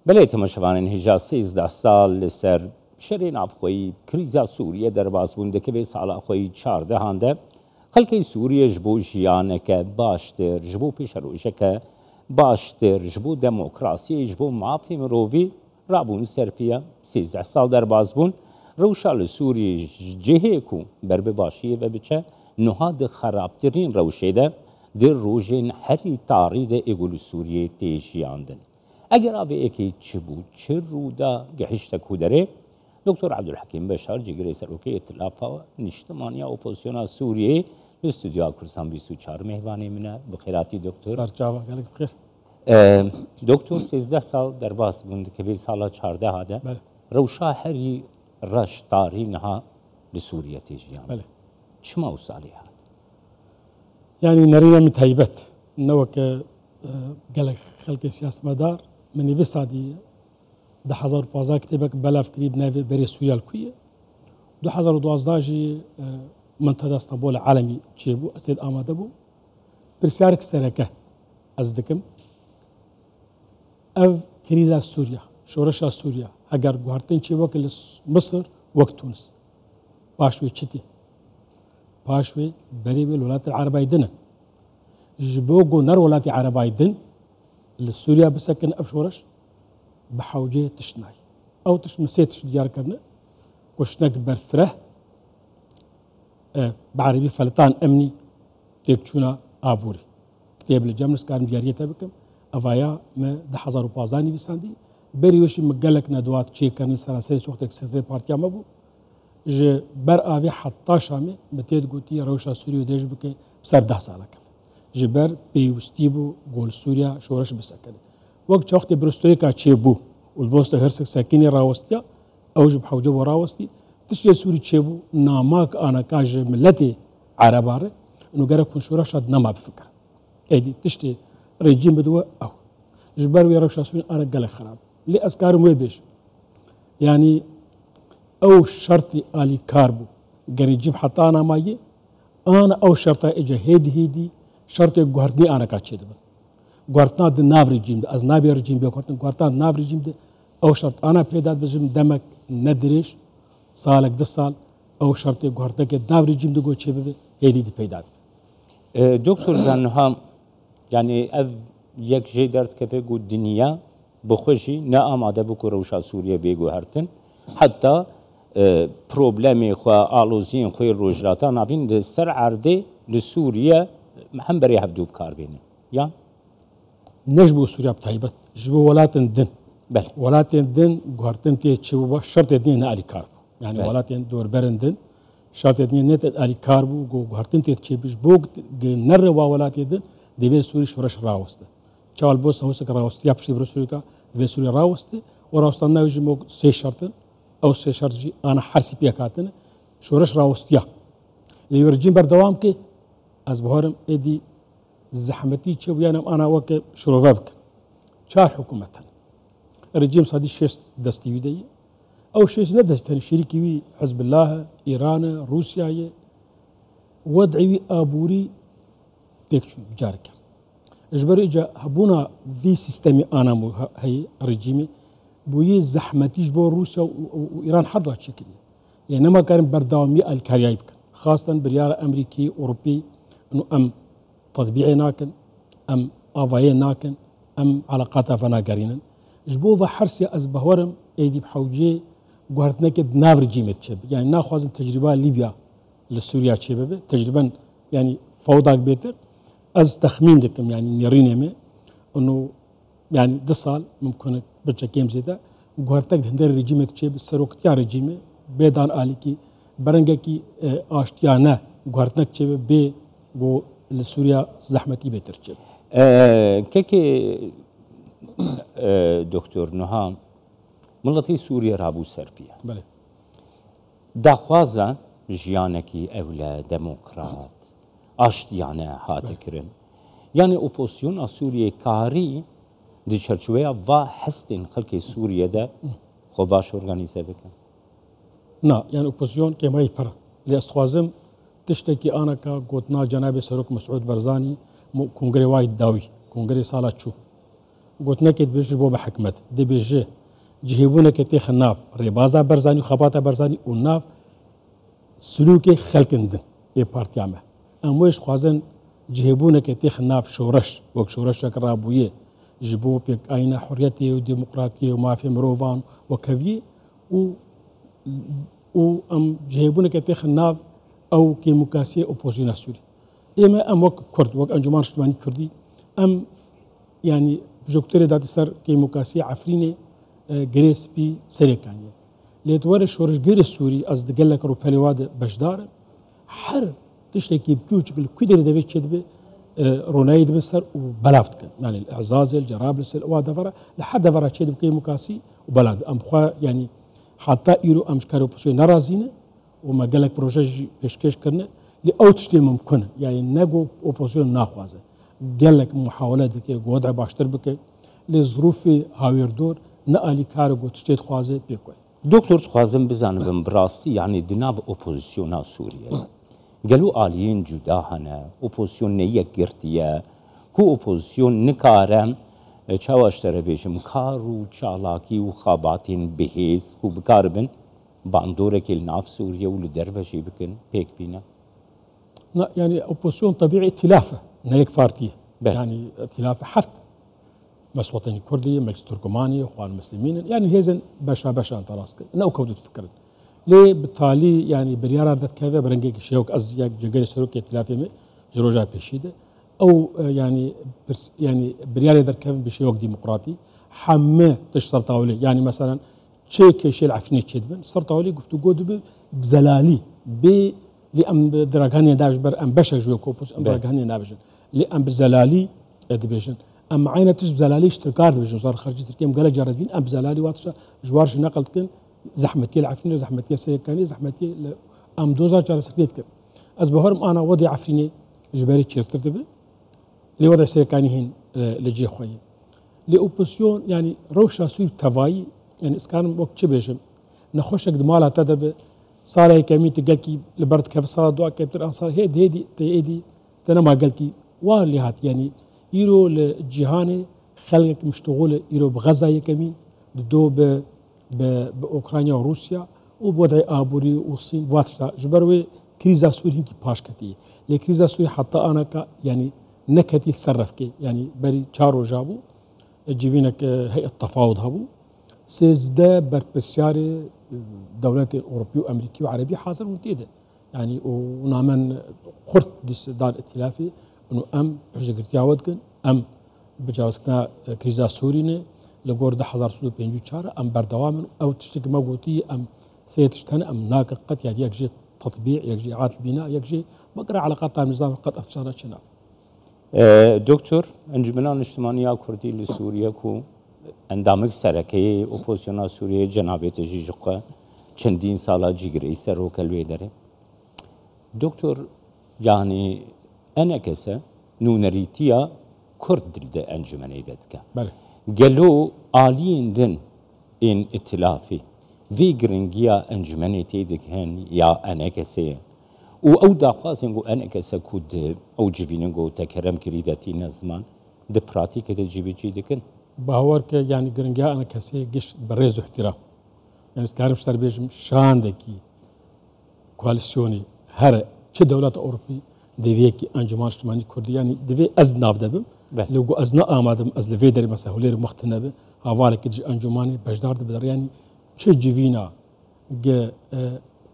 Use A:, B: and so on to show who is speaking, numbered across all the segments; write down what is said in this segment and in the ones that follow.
A: بله تماشاوان هجاز 13 سال لسر شرین افخوی کریزا سوریه در باز بونده که به سال افخوی 14 هنده خلک سوریه جبو جیانه که باشتر جبو پیش روشه که باشتر جبو دموکراسی جبو معافی مروی رابون سرپیه 13 سال در باز بون روشال سوریه جهه کو بر باشیه و بچه نهاد خرابترین روشه ده در روژین هری تارید اگل سوریه تیجیاندن. اگر آوی اکی چه بود چه رودا گهشت کودره دکتر عبدالحکیم بشار جگری سروکی اطلاف و نشتمانی اپوزیسیون سوریه استودیو کرسان 24 مهوانی منه بخیراتی دکتر
B: سرچاوا گلک بخیر
A: دکتر 13 سال در باز بوند که به سال 14 هاده روشا هری رش تارینها لسوریه تیجیان
B: بله
A: چما وصالی هاد
B: يعني نرينا متهيبت نوك قالك خلق سياس مدار من يفسادي 2015 كتبك بلا فكري بنافي بري سوريا الكوية 2012 جي منتدى اسطنبول عالمي تشيبو اسيد آماده بو برسيارك سركه ازدكم اف كريزا سوريا شورشا سوريا اگر گوهرتن چه وقت مصر وقت تونس باشوي چتي باشوي بري بالولايات العربية دنا جبوغو نر ولايات العربية دن لسوريا بسكن اف شورش بحوجه تشناي او تشمسيت ديار كرنا وشنك برفره بعربي فلطان امني تكشونا ابوري كتاب الجمرس كان بياريته بكم افايا ما 2015 بيساندي بري وشي مقالك ندوات تشي كان سراسري سوختك سفر بارتيا مبو ج بر آوی حتی شامه متید گویی روشا سوریه دیج بکه بسر 10 ساله کف جبر پیوستی بو گول سوریا شورش بسکنه وقت چاخت برستوی کا چه بو والبوست هرسك ساكيني راوستيا او جب حوجه وراوستي تشجي سوري چه بو ناماك انا كاج ملتي عرباره انه غير كون شورش نما بفكر ايدي تشتي ريجيم بدو او جبر ويا روشا سوري انا قال خراب لي اسكار مو بيش يعني او شرطي الي كاربو غريجيب حتى انا ماي انا او شرطه اجا هيدي شرطي غورني انا كاتشد غورتنا د ناف ريجيم از نابي ريجيم بيكورتن غورتنا ناف ريجيم د او شرط انا بيداد بزم دمك ندريش سالك 10 سال او شرطي غورتك د ناف ريجيم دغو چبه هيدي دي بيداد
A: دكتور زنها يعني اف يك جيدرت كفي گو دنيا بخوشي نا اماده بكو روشا سوريا بيگو هرتن حتى پروبلمی خو آلوزین خوی روجلاتا نافین ده سر عرضه لسوریا هم برای هفدوب کار بینه یا
B: نجبو سوريا بتايبت جبو ولاتن دن
A: بله
B: ولاتن دن غورتن تي تشبو شرط دين نالي كاربو يعني
A: بله.
B: ولاتن دور برندن شرط دين نت الي كاربو غورتن تي تشبش بوق نر ولاتن دن دبي سوري شورش راوسته چال بوس هوسك راوست يابشي برسوريكا دبي سوري راوسته وراوستنا يجمو سي شرطن او سي شرطي انا حرسي بيكاتن شورش راوستيا ليورجين بردوام كي از بهارم ادي زحمتي چه ويانا انا وك شروفابك چار حكومتن رجيم صدي شيش دستي ودي او شيش ندستن شريكي وي حزب الله ايران روسيا وضعي ابوري تكشو بجارك اجبر اجا هبونا في سيستمي انا هي رجيمي بوي زحمتيش بو روسيا وايران حدوا هالشكل يعني ما كان بردوامي الكاريايب خاصه بريار امريكي اوروبي انه ام تطبيعي ناكن ام افاي ناكن ام علاقاتها فنا قرينا جبوفا حرسي ازبهورم ايدي بحوجي قهرتنا كد نافر جيمت شب يعني ناخذ تجربه ليبيا لسوريا شباب تجربه يعني فوضى بيتر از تخمين دكم يعني نيرينمي انه يعني 10 سال ممكن بچا كيم زيدا قهرتك هندر رجيمت شب سروكتيا رجيمه بيدان اليكي برنگكي اشتيانا قهرتك شب بي بو لسوريا زحمتي بيترچب
A: كيكي دكتور نهام ملتي سوريا رابو سربيا
B: بله
A: داخوازا جيانكي اولا ديمقراط اشتيانا هاتكرن يعني اوبوزيسيون سوريا كاري دي چرچويا و حستن خلق سوريا ده خو باش اورغانيزه بكن
B: نا يعني اوبوزيسيون كما يبرا لاستخوازم تشتكي انا كقوتنا جناب سروك مسعود برزاني كونغري وايد داوي كونغري سالا تشو قلت نكت بيجر بو بحكمت دي بيجي جهيبونا كتي خناف ريبازا برزاني وخباطة برزاني والناف سلوكي خلقندن اي بارتي عمه اموش خوازن جهيبونا كتي خناف شورش وك شورش كرابويه جبو بيك اين حريتي وديمقراطيه وما في مروفان وكفي و ام جهيبونا كتي خناف او كيموكاسيه اوبوزينا سوري اما ام وك كرد وك انجمان اجتماعي كردي ام يعني بجوكتوري دات سر كيموكاسيه عفريني جريس بي سريكانية ليتور شورش غير السوري از دقلك رو بلواد بشدار حر تشتكي بجوج كل دبي تشدبه رونايد بسر وبلافت يعني الاعزاز الجرابلس وادفرا لحد فرا تشدب كيموكاسي وبلاد ام خوا يعني حتى يرو امشكارو بسوي نرازينه وما قالك بروجي بيشكش كرنا لاوتشتي ممكن يعني نجو اوبوزيشن ناخوازه قالك محاولات كي وضع باشتر بك لظروف هاويردور نقالي كارو تشتيت خوازه بيكوي
A: دكتور خوازم بزانم براستي يعني دناب اوبوزيسيونا سوريا قالوا آليين جدا هنا اوبوزيسيون نية قرتية كو اوبوزيسيون نكارم چاواشتره بيشم كارو چالاكي وخاباتين بهيس كو بكاربن باندورك الناف سوريا ولو درفشي بكن بيك بينا
B: لا يعني اوبوزيسيون طبيعي ائتلافه نيك بارتي يعني ائتلاف حفت مس وطني كردي مجلس تركماني اخوان المسلمين يعني هيزن باشا انت راسك انا كودت تفكر ليه بالتالي يعني بريار ذات كذا برنجيك شيوك از ياك جنجل سلوك ائتلافي جروجا بيشيده او يعني بريار ذات كذا بشيوك ديمقراطي حمه تشترطاولي يعني مثلا تشيك شي العفني تشدبن سرطاولي قفتو قود بزلالي ب لام دراغاني داش بر ام بشا جو كوبوس ام دراغاني نابجن لام بزلالي ادبيجن ام عينه تش بزلالي اشتكار بجن صار خرجت تركيا قال جردين ام بزلالي واتش جوارش نقلت كن زحمتي العفني زحمتي السيكاني زحمتي ام دوزا جار سكنت كن از بهرم انا وضع عفني جباري تشترتب لي وضع سيكاني هين لجي خوي لي اوبوزيون يعني روشا سوي تفاي يعني اسكان وقت تشبيجم نخوشك دمالا تدب صار هيك ميت قالكي لبرد كيف صار دعاء كيف صار هيدي تنا ما قالكي واللي هات يعني يرو الجهاني خلقك مشتغول يرو بغزه يكمين دو باوكرانيا وروسيا وبوضع ابوري والصين واتشتا جبروي كريزا سوري هنكي باشكتي لكريزا سوري حتى انا يعني نكتي تصرفكي يعني بري تشارو جابو جيبينك هيئه التفاوض هبو سيزدا بربسياري دولات اوروبيه وامريكيه وعربيه حاضر ونتيده يعني ونعمل خرط ديس دار ائتلافي انه ام بجرتيا ودكن ام بجاسكنا كريزا سورينه لغورد 1954 ام بردوام او تشتك موجودي ام سيتشتن ام ناقر قد يعني يجي تطبيع يجي اعاده البناء يجي بقرا علاقات النظام قد افشارات شنو
A: دكتور انجمنان اجتماعية كردي لسوريا كو اندامك سرکه اپوزیسیون سوریه جنابیت جیجقه چندین سالا جیگری سر و کلوی داره دکتر يعني انا كسا نونريتيا كرد ده انجمن ايدتك
B: بله
A: قالوا آلين دن ان ائتلافي في جرينجيا انجمن ايدك هن يا انا كسا او داقاسين قو انا كسا كود او جيفينن قو تكرم كريدتي نزمان ده براتيك تجيبي جيدكن
B: باور که يعني جرنجا انا كسي قش بريز احترام يعني سكارم شتر بيجم شاندكي كواليسيوني هر چه دولت اوروبي دويكي انجمان اجتماعي كردي يعني دوي از ناف دبم لو قو از نا آمادم از لفي دري مثلا هولير مختنبه هاوالي كدج انجماني بجدار دبدر يعني چه جيفينا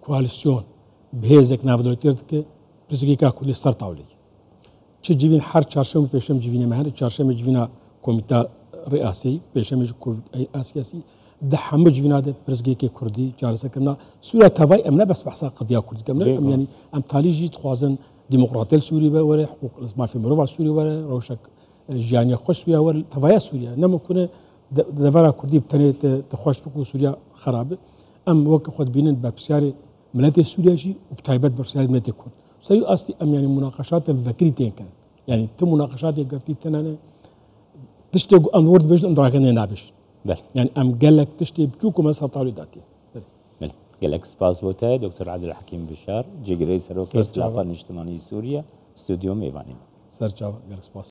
B: كواليسيون بهيزك ناف دولتيرد كه برزقيكا كل سرطاولي چه جيفين هر چارشم بيشم جيفينا مهر چارشم جيفينا كوميتا رئاسي بيشمج كوفيد اسياسي ده حمج فيناده برزقيكي كردي جالسه كنا سوريا تفاي امنا بس بحثا قضيه كردي كامله يعني ام تاليجي تخوازن ديمقراطيه سوريا ولا حقوق ما في مروه سوريا ولا روشك جانيا خوش سوريا ولا تفاي سوريا نما كنا دفرا كردي بتني تخوش بكو سوريا خراب ام وك خد بينن بابسياري ملاتي سوريا جي وبتايبات بابسياري ملاتي كرد سيو اصلي ام يعني مناقشات فكرتين كان يعني تم مناقشات قرتي تنانه تشتي ام ورد بيج اندراكن نابش
A: بله
B: يعني ام قال لك تشتي بجوكم مسا طاولي داتي
A: بله قال لك سباس بوتا دكتور عبد الحكيم بشار جيجري سروكي اختلافات اجتماعي سوريا استوديو ميواني
B: سرچاو قال سباس